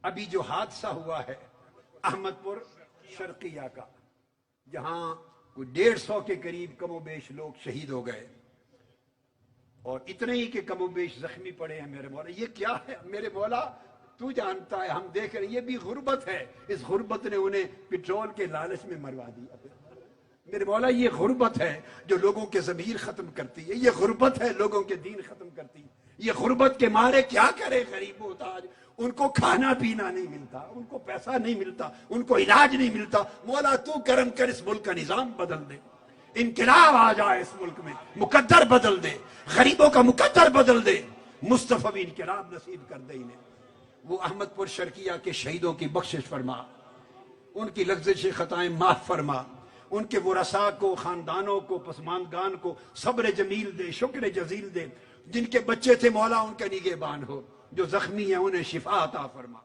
ابھی جو حادثہ ہوا ہے احمد پور شرقیہ کا، جہاں کوئی 150 کے قریب کم و بیش لوگ شہید ہو گئے اور اتنے ہی کہ کم و بیش زخمی پڑے ہیں، میرے مولا یہ کیا ہے؟ میرے مولا تو جانتا ہے، ہم دیکھ رہے ہیں یہ بھی غربت ہے، اس غربت نے انہیں پٹرول کے لالچ میں مروا دیا۔ میرے مولا یہ غربت ہے جو لوگوں کے ضمیر ختم کرتی ہے، یہ غربت ہے لوگوں کے دین ختم کرتی ہے، یہ غربت کے مارے کیا کرے غریب محتاج، ان کو کھانا پینا نہیں ملتا، ان کو پیسہ نہیں ملتا، ان کو علاج نہیں ملتا۔ مولا تو کرم کر، اس ملک کا نظام بدل دے، انقلاب آ جائے اس ملک میں، مقدر بدل دے، غریبوں کا مقدر بدل دے، مصطفی انقلاب نصیب کر دے انہیں۔ وہ احمد پور شرقیہ کے شہیدوں کی بخشش فرما، ان کی لغزش خطائیں معاف فرما، ان کے ورثاء کو، خاندانوں کو، پسماندگان کو صبر جمیل دے، شکر جزیل دے، جن کے بچے تھے مولا ان کا نگہبان ہو، جو زخمی ہیں انہیں شفا عطا فرما۔